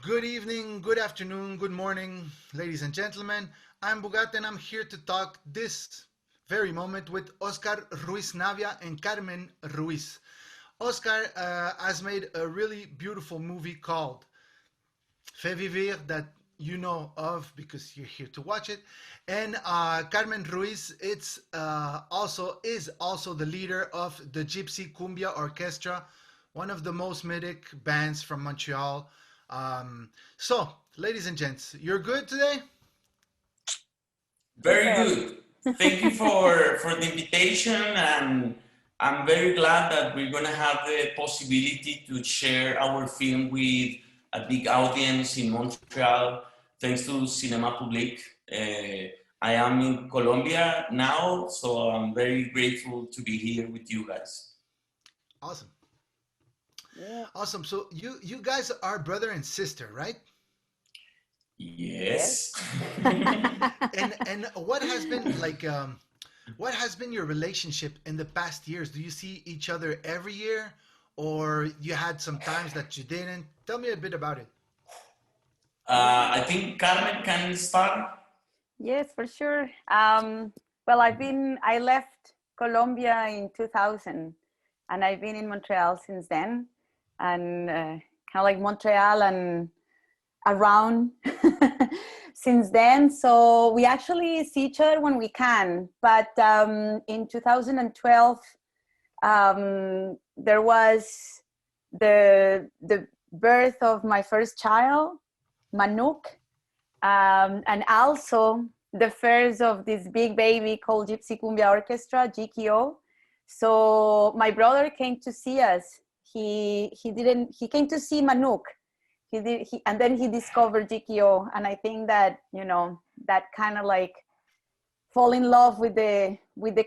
Good evening, good afternoon, good morning, ladies and gentlemen. I'm Boogát and I'm here to talk this very moment with Óscar Ruiz Navia and Carmen Ruiz. Óscar has made a really beautiful movie called Fait, Vivir that you know of because you're here to watch it. And Carmen Ruiz is also the leader of the Gypsy Cumbia Orchestra, one of the most mythic bands from Montreal. So, ladies and gents, you're good today? Very good. Thank you for the invitation, and I'm very glad that we're going to have the possibility to share our film with a big audience in Montreal, thanks to Cinema Public. I am in Colombia now, so I'm very grateful to be here with you guys. Awesome. Yeah. Awesome. So you guys are brother and sister, right? Yes. And what has been your relationship in the past years? Do you see each other every year, or you had some times that you didn't? Tell me a bit about it. I think Carmen can start. Yes, for sure. Well, I left Colombia in 2000, and I've been in Montreal since then, and kind of like Montreal and around since then. So we actually see each other when we can. But in 2012, there was the birth of my first child, Manuk, and also the first of this big baby called Gypsy Cumbia Orchestra, GKO. So my brother came to see us. He came to see Manuk. And then he discovered GKO, and I think that that kind of like fall in love with the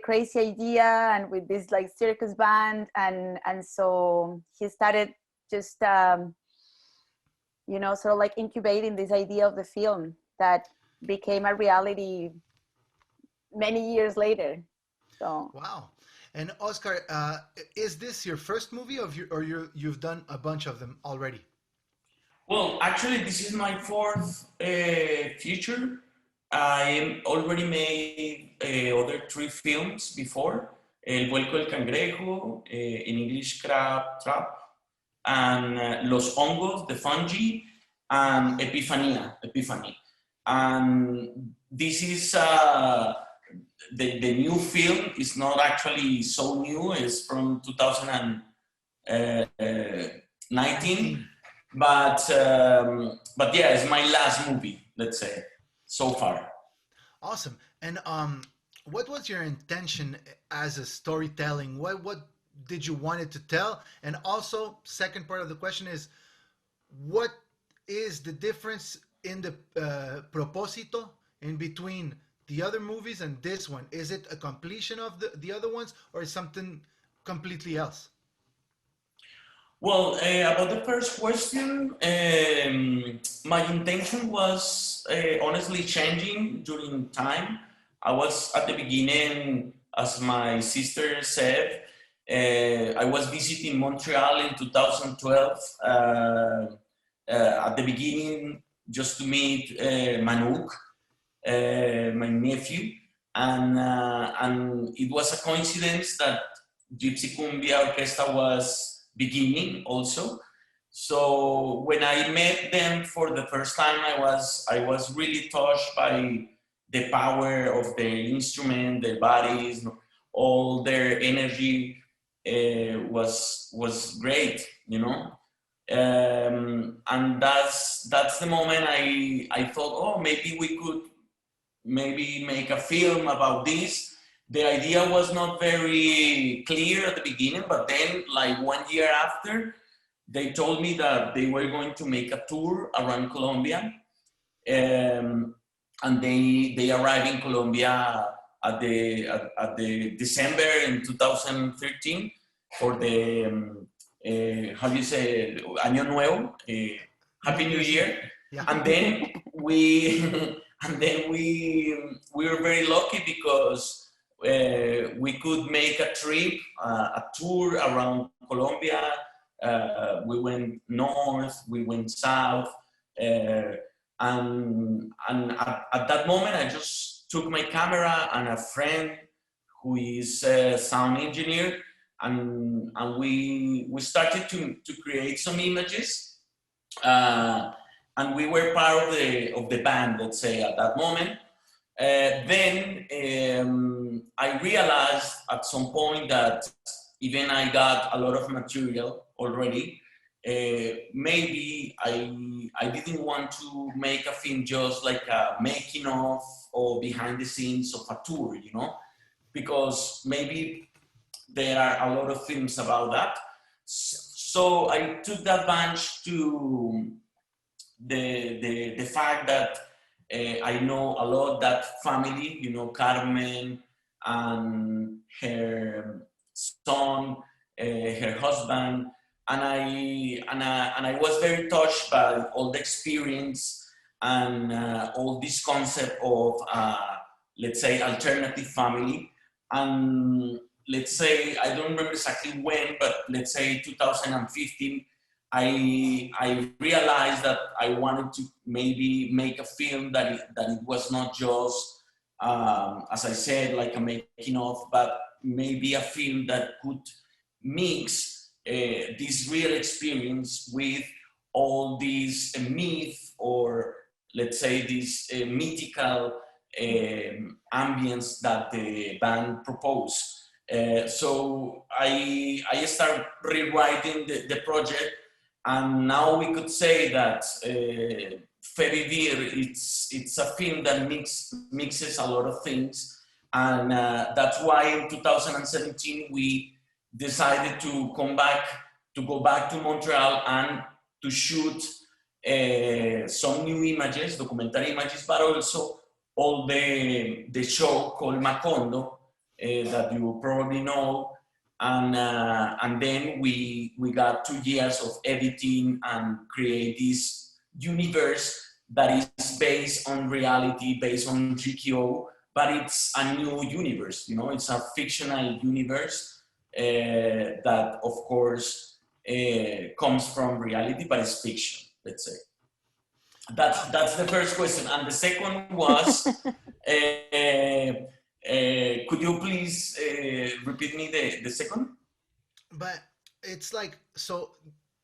crazy idea and with this like circus band, and so he started just sort of like incubating this idea of the film that became a reality many years later. So wow. And Óscar, is this your first movie, or you've done a bunch of them already? Well, actually, this is my fourth feature. I already made other three films before. El Vuelco del Cangrejo, in English Crab Trap, and Los Hongos, the fungi, and Epiphany. And this is, the new film is not actually so new, it's from 2019. But yeah, it's my last movie, let's say, so far. Awesome. And what was your intention as a storytelling? What did you want it to tell? And also, second part of the question is, what is the difference in the propósito in between the other movies and this one? Is it a completion of the other ones, or is something completely else? Well, about the first question, my intention was honestly changing during time. I was at the beginning, as my sister said, I was visiting Montreal in 2012 at the beginning just to meet Manuk, my nephew, and it was a coincidence that Gypsy Cumbia Orchestra was beginning also. So when I met them for the first time, I was really touched by the power of their instrument, their bodies, all their energy was great, and that's the moment I thought, oh, maybe we could make a film about this. The idea was not very clear at the beginning, but then like 1 year after, they told me that they were going to make a tour around Colombia. And they arrived in Colombia at the December in 2013 for the, how do you say, Año Nuevo, Happy New Year. Yeah. And then we were very lucky because we could make a trip, a tour around Colombia. We went north, we went south, And at that moment, I just took my camera and a friend who is a sound engineer, and we started to create some images, and we were part of the band, let's say, at that moment. Then I realized at some point that even I got a lot of material already. Maybe I didn't want to make a film just like a making of or behind the scenes of a tour, you know, because maybe there are a lot of films about that. So I took advantage to the fact that I know a lot that family, you know, Carmen and her son, her husband, and I was very touched by all the experience and all this concept of let's say alternative family. And let's say, I don't remember exactly when, but let's say 2015, I realized that I wanted to maybe make a film that it was not just, as I said, like a making of, but maybe a film that could mix this real experience with all these myth, or let's say this mythical ambience that the band proposed. So I started rewriting the project, and now we could say that Fait Vivir, it's a film that mixes a lot of things, and that's why in 2017 we decided to go back to Montreal and to shoot some new images, documentary images, but also all the show called Macondo that you probably know. And then we got 2 years of editing and create this universe that is based on reality, based on GKO, but it's a new universe, you know, it's a fictional universe that of course comes from reality, but it's fiction, let's say. That's the first question. And the second was, could you please repeat me the second? But it's like, so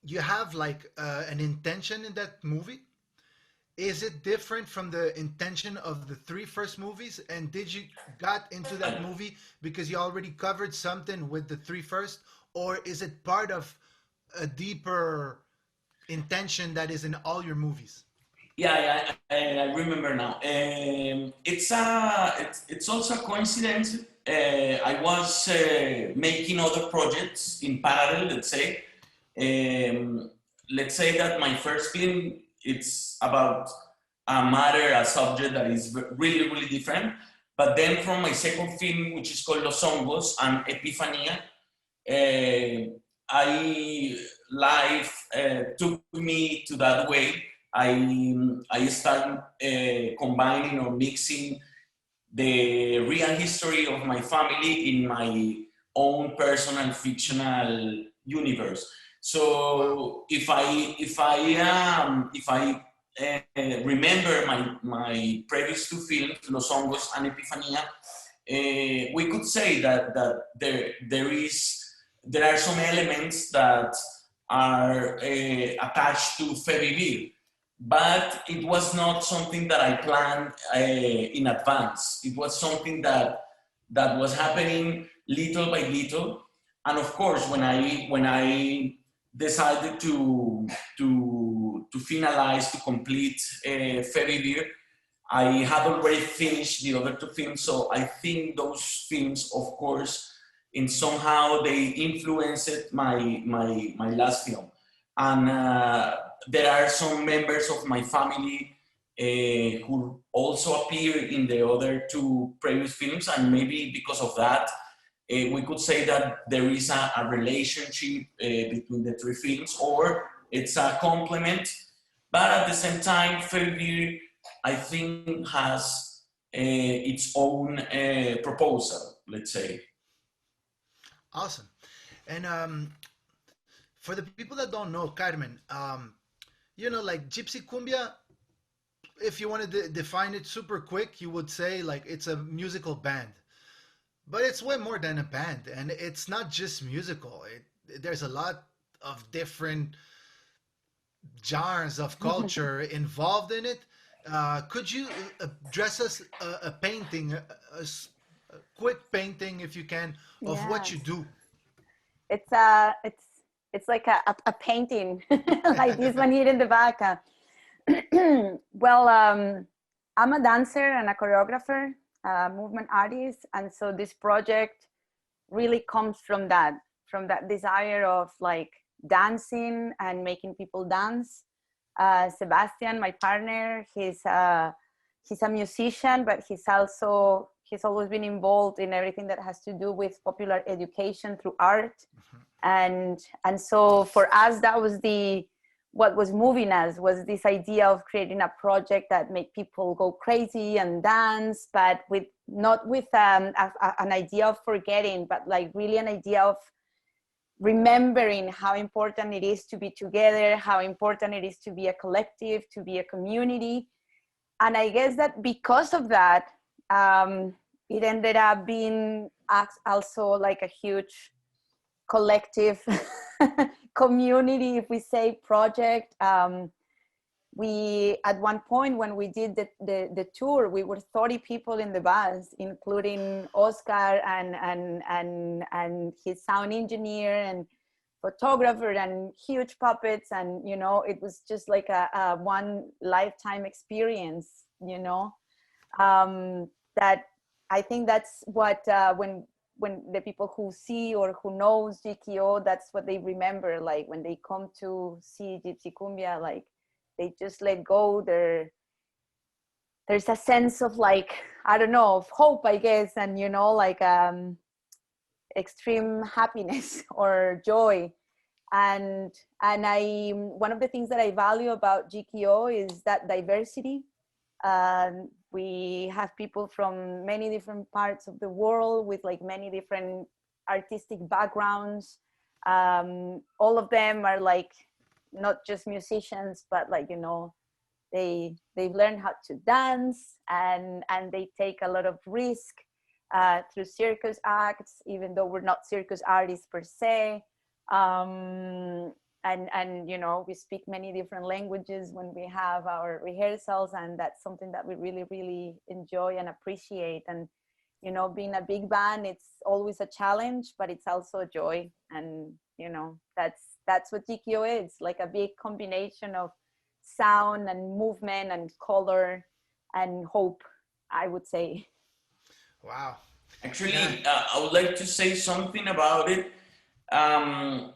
you have like an intention in that movie. Is it different from the intention of the 3 first movies? And did you got into that movie because you already covered something with the 3 first, or is it part of a deeper intention that is in all your movies? Yeah, I remember now. It's also a coincidence. I was making other projects in parallel. Let's say that my first film, it's about a matter, a subject that is really, really different. But then from my second film, which is called Los Hongos and Epiphania, life took me to that way. I started combining or mixing the real history of my family in my own personal fictional universe. So if I remember my previous 2 films, Los Hongos and Epiphania, we could say that there are some elements that are attached to Fait Vivir, but it was not something that I planned in advance. It was something that was happening little by little. And of course, when I decided to finalize, to complete Fait Vivir, I had already finished the other 2 films. So I think those films, of course, in somehow they influenced my last film. And there are some members of my family who also appear in the other 2 previous films, and maybe because of that, we could say that there is a relationship between the 3 films, or it's a complement. But at the same time, Fait Vivir, I think, has its own proposal, let's say. Awesome. And for the people that don't know, Carmen, you know, like Gypsy Cumbia, if you wanted to define it super quick, you would say like it's a musical band. But it's way more than a band, and it's not just musical. There's a lot of different genres of culture involved in it. Could you dress us a painting, a quick painting, if you can, of what you Yes. do? It's like a painting like this one here in the back. Well, I'm a dancer and a choreographer, movement artist, and so this project really comes from that desire of like dancing and making people dance. Sebastian, my partner, he's a musician, but he's always been involved in everything that has to do with popular education through art. And so for us, that was what was moving us, was this idea of creating a project that made people go crazy and dance, but with not with an idea of forgetting, but like really an idea of remembering how important it is to be together, how important it is to be a collective, to be a community. And I guess that because of that, it ended up being also like a huge collective community, if we say, project. We at one point when we did the tour, we were 30 people in the bus, including Óscar and his sound engineer and photographer and huge puppets. And you know, it was just like a one lifetime experience, you know. That I think that's what when the people who see or who knows GKO, that's what they remember. Like when they come to see Gypsy Cumbia, like they just let go. There's a sense of like, I don't know, of hope, I guess, and you know, like extreme happiness or joy. And I, one of the things that I value about GKO is that diversity. We have people from many different parts of the world with like many different artistic backgrounds. All of them are like not just musicians, but like, you know, they've learned how to dance, and they take a lot of risk through circus acts, even though we're not circus artists per se. And you know, we speak many different languages when we have our rehearsals, and that's something that we really enjoy and appreciate. And you know, being a big band, it's always a challenge, but it's also a joy. And you know, that's what GKO is, like a big combination of sound and movement and color and hope, I would say. Wow. Yeah. Actually, I would like to say something about it. Um,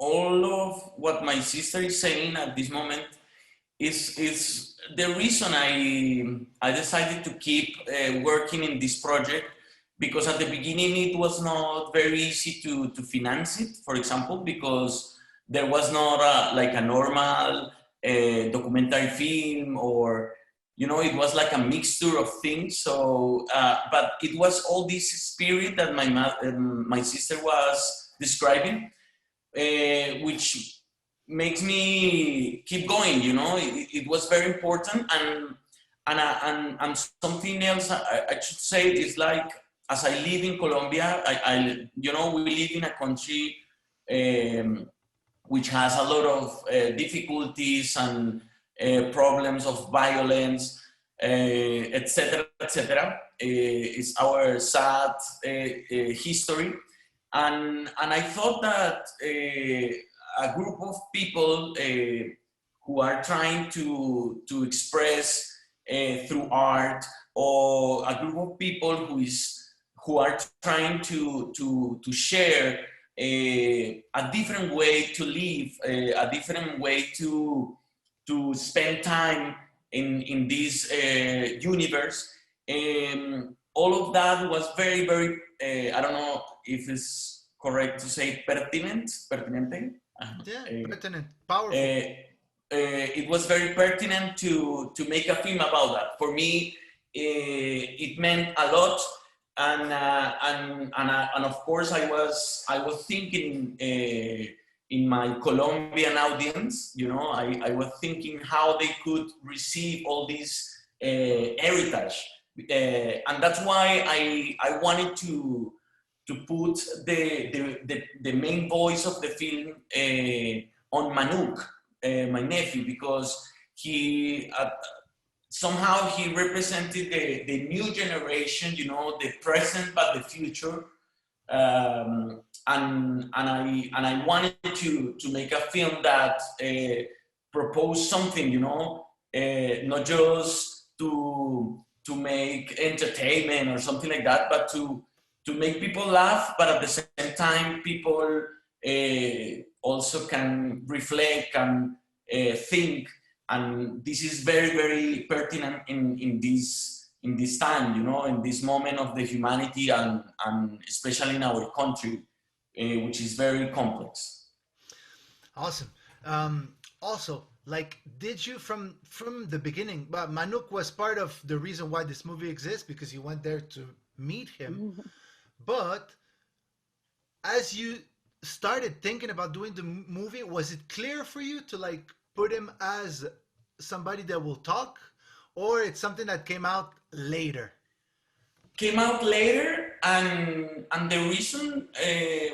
all of what my sister is saying at this moment is the reason I decided to keep working in this project, because at the beginning it was not very easy to finance it, for example, because there was not like a normal documentary film, or you know, it was like a mixture of things. So but it was all this spirit that my sister was describing, which makes me keep going. You know, it was very important. And something else I should say is like, as I live in Colombia, I you know, we live in a country which has a lot of difficulties and problems of violence, etc., etc. It's our sad history, and I thought that a group of people who are trying to express through art, or a group of people who are trying to share a different way to live, a different way to spend time in this universe. All of that was very, I don't know if it's correct to say pertinente. Yeah. Pertinent. Powerful. It was very pertinent to make a film about that. For me, it meant a lot, and of course I was thinking in my Colombian audience. You know, I was thinking how they could receive all this heritage, and that's why I wanted to put the main voice of the film on Manuk, my nephew, because he somehow he represented the new generation, you know, the present but the future. And I wanted to make a film that proposed something, you know, not just to make entertainment or something like that, but to make people laugh, but at the same time, people also can reflect and think. And this is very, very pertinent in this time, you know, in this moment of the humanity, and especially in our country, which is very complex. Awesome. Also, like, did you from the beginning? But Manuk was part of the reason why this movie exists, because you went there to meet him. But as you started thinking about doing the movie, was it clear for you to like put him as somebody that will talk, or it's something that came out later? Came out later, and the reason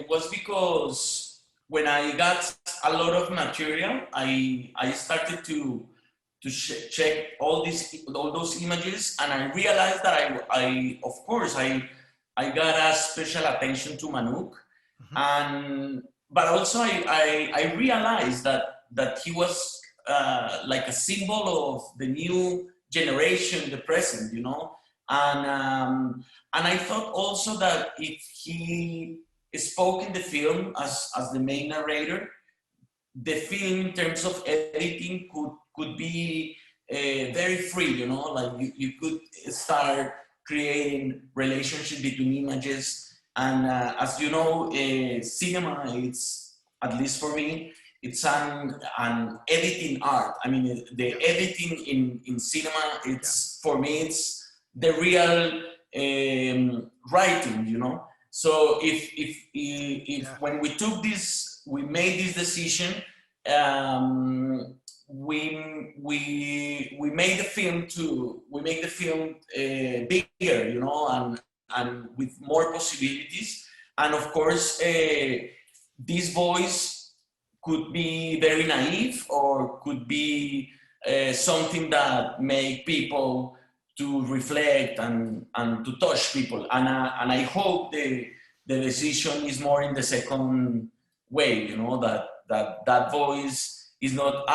was because when I got a lot of material, I started to check all those images, and I realized that I of course I got a special attention to Manuk, and but also I realized that he was like a symbol of the new generation, the present, you know, and I thought also that if he spoke in the film as the main narrator, the film in terms of editing could be very free, you know, like you could start creating relationship between images. And as you know, cinema, it's, at least for me, it's an editing art. I mean, the editing in cinema, it's for me, it's the real writing, you know. So if when we took this, we made this decision, we made the film bigger, you know, and with more possibilities. And of course, this voice could be very naive, or could be something that make people to reflect and to touch people. And I hope the decision is more in the second way, you know, that voice is not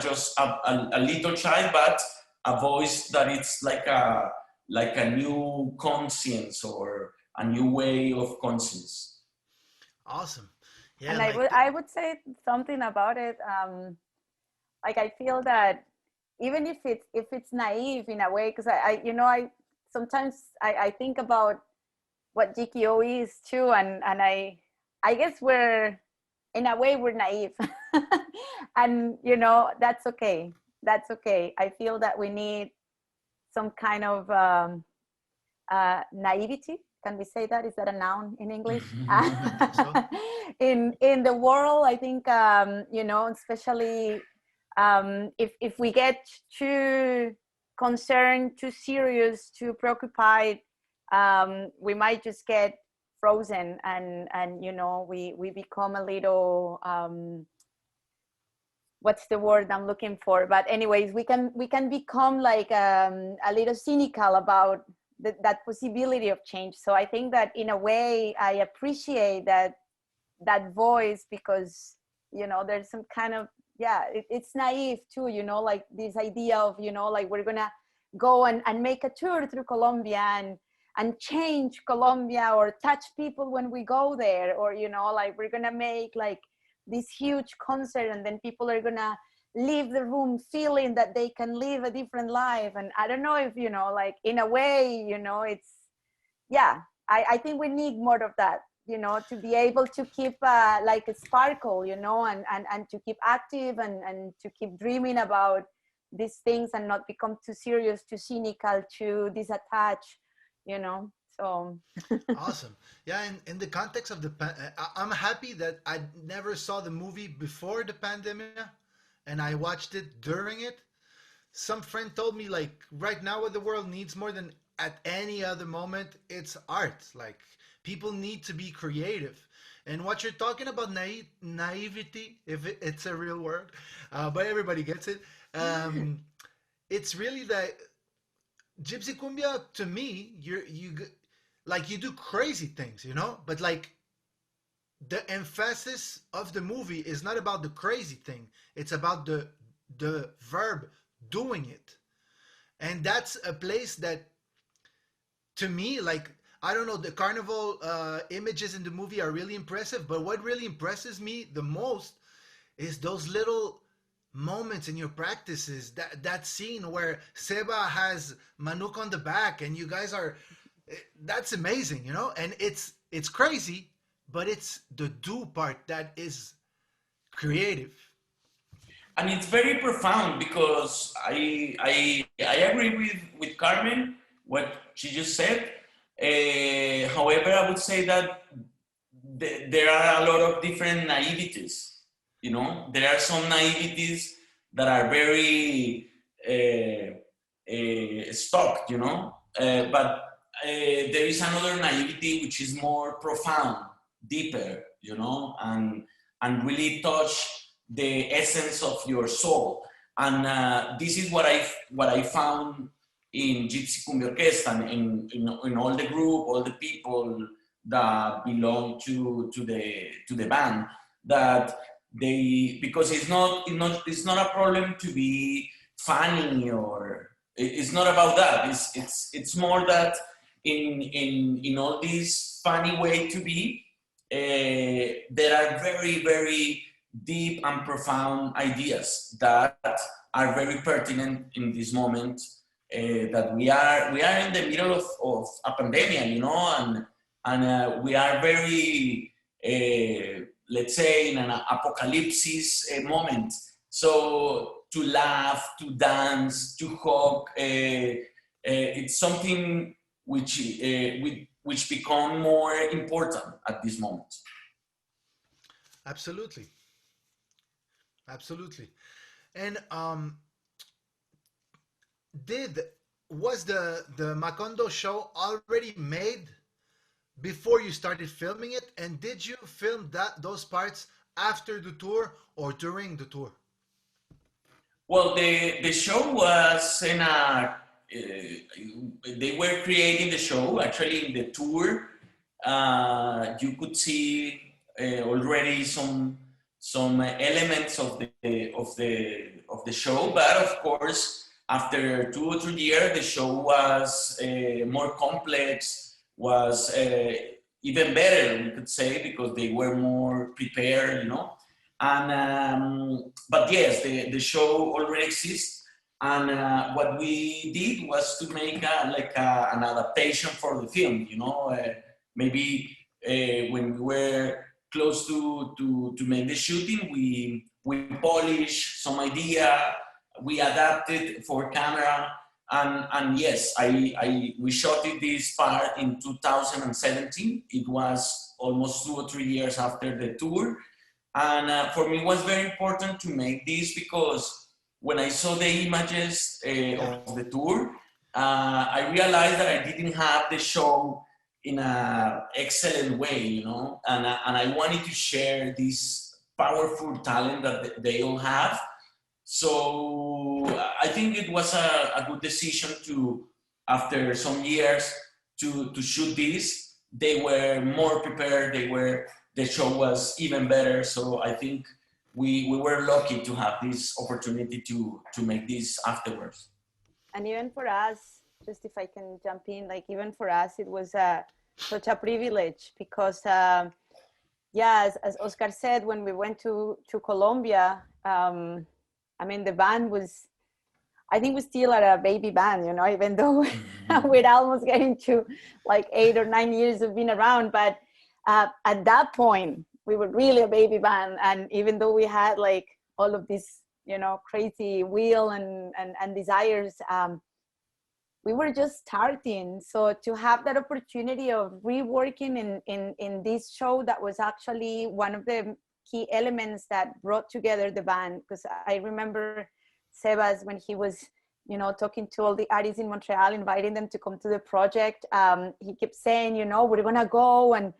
just a little child, but a voice that it's like a new conscience, or a new way of conscience. Awesome. Yeah. And I would say something about it. Like, I feel that even if it's naive in a way, because I sometimes I think about what GKO is too, and I guess we're, in a way, we're naive. And you know, that's okay. I feel that we need some kind of naivety. Can we say that? Is that a noun in English? in the world, I think, you know, especially if we get too concerned, too serious, too preoccupied, we might just get frozen, and you know, we become a little what's the word I'm looking for? But anyways, we can become like a little cynical about that possibility of change. So I think that in a way I appreciate that voice, because you know, there's some kind of, it's naive too, you know, like this idea of, you know, like we're gonna go and make a tour through Colombia and change Colombia, or touch people when we go there, or you know, like we're gonna make like this huge concert, and then people are gonna leave the room feeling that they can live a different life. And I don't know if, you know, like in a way, you know, it's, I think we need more of that, you know, to be able to keep like a sparkle, you know, and to keep active, and to keep dreaming about these things, and not become too serious, too cynical, too disattached, you know. So Awesome. Yeah, in the context of I'm happy that I never saw the movie before the pandemic and I watched it during it. Some friend told me like right now what the world needs more than at any other moment, it's art. Like people need to be creative. And what you're talking about naivety, if it's a real word, but everybody gets it. It's really that Gypsy Cumbia to me, like you do crazy things, you know, but like the emphasis of the movie is not about the crazy thing. It's about the verb doing it. And that's a place that to me, like I don't know, the carnival images in the movie are really impressive, but what really impresses me the most is those little moments in your practices, that scene where Seba has Manuk on the back and you guys are, that's amazing, you know. And it's crazy, but it's the do part that is creative. And it's very profound because I agree with Carmen what she just said. However, I would say that there are a lot of different naiveties. You know, there are some naiveties that are very stuck. You know, but there is another naivety which is more profound, deeper. You know, and really touch the essence of your soul. And this is what I found in Gypsy Cumbia Orquesta, and in all the group, all the people that belong to the band, that they, because it's not a problem to be funny, or it's not about that. It's more that in all this funny way to be, there are very, very deep and profound ideas that are very pertinent in this moment, that we are in the middle of a pandemic, you know, and we are very, let's say, in an apocalypse moment. So to laugh, to dance, to hug, it's something which become more important at this moment. Absolutely. Absolutely. And was the Macondo show already made before you started filming it? And did you film those parts after the tour or during the tour? Well, the show was in a. They were creating the show actually in the tour. You could see already some elements of the show, but of course, after 2 or 3 years, the show was more complex, was even better, we could say, because they were more prepared, you know. And but yes, the show already exists, and what we did was to make an adaptation for the film, you know. Maybe when we were close to make the shooting, we polished some idea, we adapted for camera, and yes, we shot this part in 2017. It was almost 2 or 3 years after the tour, and for me it was very important to make this because when I saw the images of the tour, I realized that I didn't have the show in an excellent way, you know, and I wanted to share this powerful talent that they all have. So I think it was a good decision to, after some years, to shoot this. They were more prepared. The show was even better. So I think we were lucky to have this opportunity to make this afterwards. And even for us, just if I can jump in, like even for us, it was such a privilege because, yeah, as Óscar said, when we went to Colombia, I mean, the band was, I think we still are a baby band, you know, even though we're almost getting to like 8 or 9 years of being around. But at that point, we were really a baby band. And even though we had like all of this, you know, crazy will and desires, we were just starting. So to have that opportunity of reworking in this show, that was actually one of the key elements that brought together the band. Because I remember Sebas, when he was, you know, talking to all the artists in Montreal, inviting them to come to the project, he kept saying, you know, we're gonna go and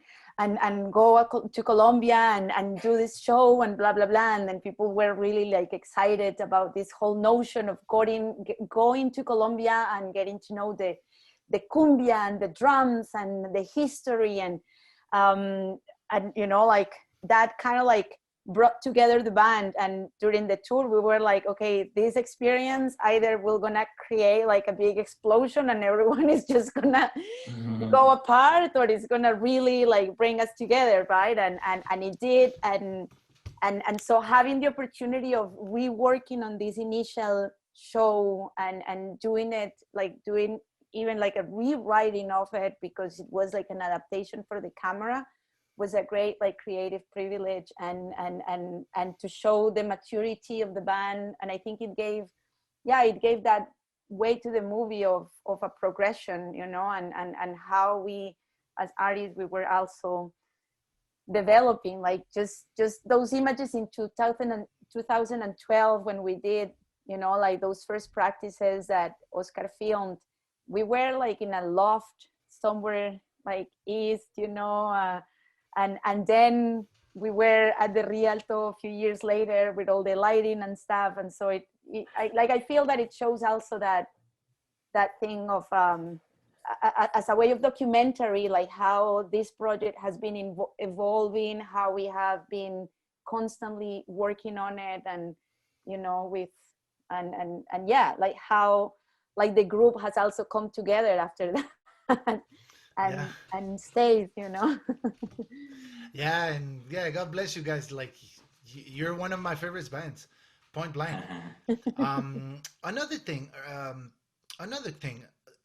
go to Colombia and do this show and blah, blah, blah. And then people were really like excited about this whole notion of going to Colombia and getting to know the cumbia and the drums and the history. And you know, like that kind of like brought together the band. And during the tour, we were like, okay, this experience, either we're gonna create like a big explosion and everyone is just gonna go apart, or it's gonna really like bring us together, right? And it did. And so having the opportunity of reworking on this initial show and doing it, like doing even like a rewriting of it, because it was like an adaptation for the camera, was a great like creative privilege, and to show the maturity of the band. And I think it gave that way to the movie of a progression, you know, and how we as artists, we were also developing, like just those images in 2012 when we did, you know, like those first practices that Óscar filmed. We were like in a loft somewhere like east, you know, and then we were at the Rialto a few years later with all the lighting and stuff. And so I feel that it shows also that thing of as a way of documentary, like how this project has been evolving, how we have been constantly working on it, and you know, with and yeah, like how like the group has also come together after that. And stayed, you know. Yeah, and yeah, God bless you guys. Like, you're one of my favorite bands, point blank. Another thing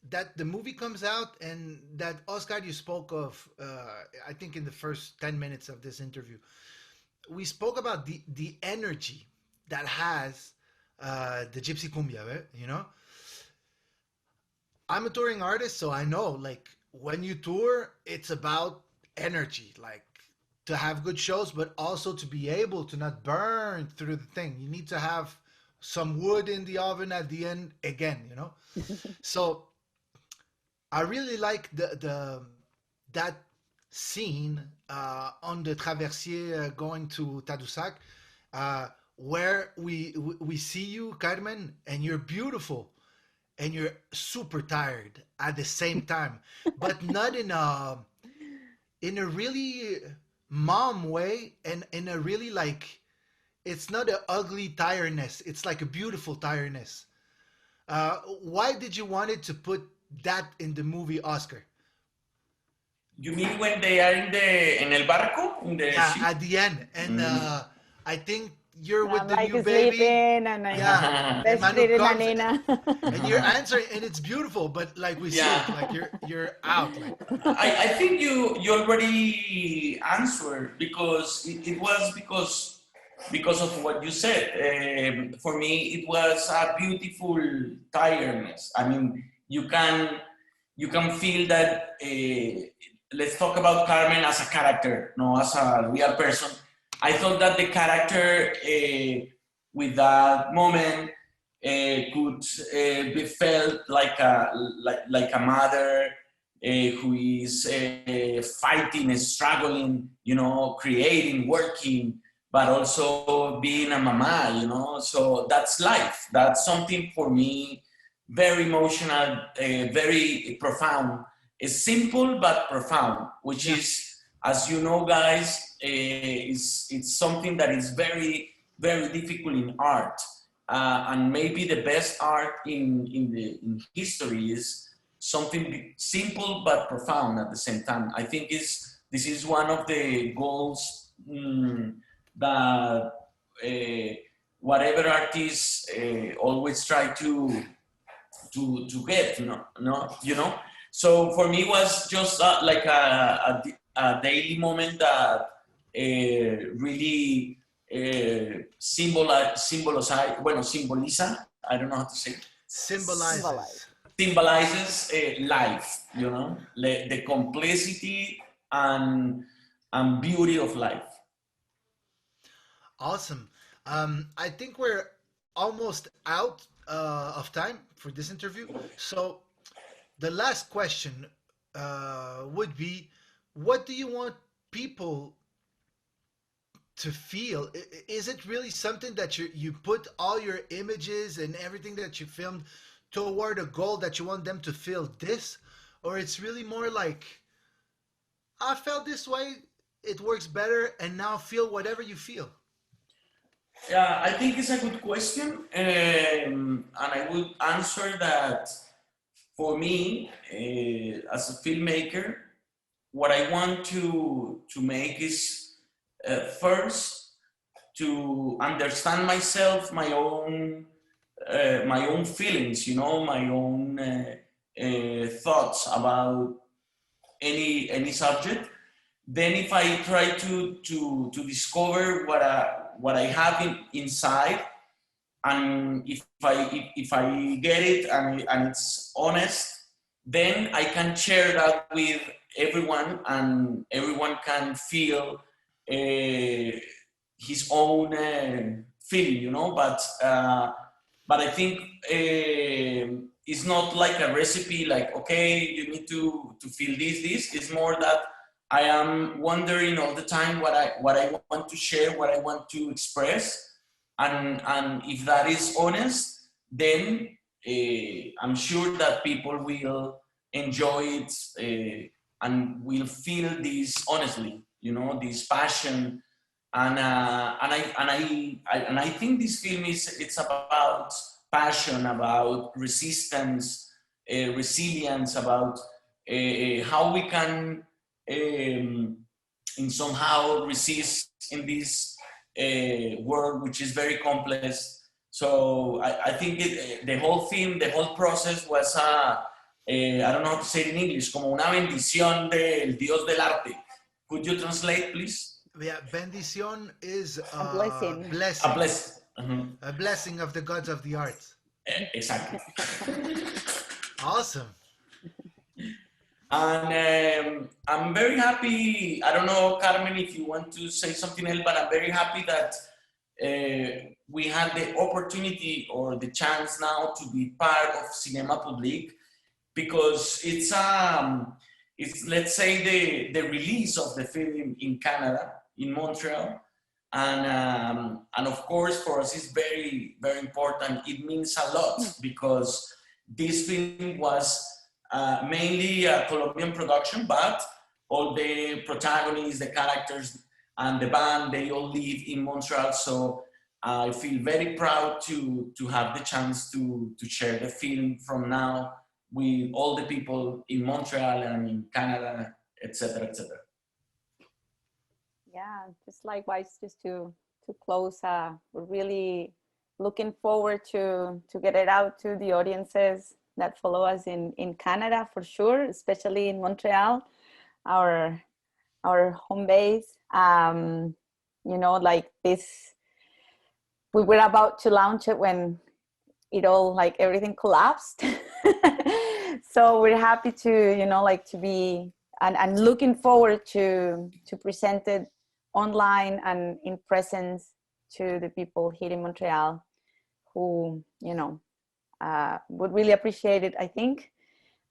that the movie comes out, and that Óscar, you spoke of, I think in the first 10 minutes of this interview, we spoke about the energy that has the Gypsy Cumbia, right? You know, I'm a touring artist, so I know, like, when you tour, it's about energy, like to have good shows, but also to be able to not burn through the thing. You need to have some wood in the oven at the end again, you know? So I really like that scene on the Traversier going to Tadoussac, where we see you, Carmen, and you're beautiful. And you're super tired at the same time, but not in a really mom way, and in a really like, it's not an ugly tiredness. It's like a beautiful tiredness. Why did you wanted to put that in the movie, Óscar? You mean when they are en el barco? Yeah, ship? at the end. And I think you're with the like new baby. And and you're answering, and it's beautiful, but like we see it, like you're out. Like, I think you already answered, because it was because of what you said. For me, it was a beautiful tiredness. I mean, you can feel that. Let's talk about Carmen as a character, no as a real person. I thought that the character with that moment could be felt like a mother who is fighting and struggling, you know, creating, working, but also being a mama, you know. So that's life. That's something for me very emotional, very profound. It's simple but profound, which is, as you know, guys, it's something that is very, very difficult in art, and maybe the best art in history is something simple but profound at the same time. I think this is one of the goals that whatever artists always try to get, you know. So for me, it was just like a daily moment that really symboliza, I don't know how to say it. Symbolizes. symbolizes life, you know, the complexity and beauty of life. Awesome. I think we're almost out of time for this interview. So the last question would be, what do you want people to feel? Is it really something that you put all your images and everything that you filmed toward a goal that you want them to feel this? Or it's really more like, I felt this way, it works better, and now feel whatever you feel? Yeah, I think it's a good question, and I would answer that for me, as a filmmaker, what I want to make is first to understand myself, my own feelings, you know, my own thoughts about any subject. Then, if I try to discover what I have inside, and if I get it and it's honest, then I can share that with everyone, and everyone can feel his own feeling, you know. But I think it's not like a recipe, like, okay, you need to feel this. It's more that I am wondering all the time what I want to share, what I want to express, and if that is honest, then I'm sure that people will enjoy it and will feel this honestly, you know, this passion. And I think this film it's about passion, about resistance, resilience, about how we can in somehow resist in this world which is very complex. So I think the whole film, the whole process was I don't know how to say it in English, como una bendición del Dios del arte. Could you translate, please? Yeah, bendición is A blessing. blessing. A blessing. A blessing of the gods of the arts. Exactly. Awesome. And I'm very happy. I don't know, Carmen, if you want to say something else, but I'm very happy that we had the opportunity or the chance now to be part of Cinema Public, because it's let's say the release of the film in Canada, in Montreal, and of course for us it's very, very important. It means a lot because this film was mainly a Colombian production, but all the protagonists, the characters, and the band, they all live in Montreal. So I feel very proud to have the chance to share the film from now with all the people in Montreal and in Canada, etc., etc. Yeah, just likewise, just to close, we're really looking forward to get it out to the audiences that follow us in Canada, for sure, especially in Montreal, our home base. You know, like this, we were about to launch it when it all, like, everything collapsed. So we're happy to, you know, like, to be and looking forward to present it online and in presence to the people here in Montreal who, you know, would really appreciate it, I think.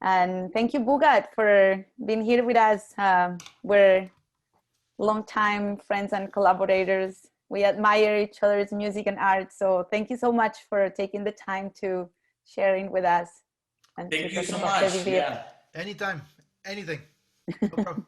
And thank you, Boogát, for being here with us. We're longtime friends and collaborators. We admire each other's music and art. So thank you so much for taking the time to sharing with us. And thank you so much. Yeah. Anytime. Anything. No problem.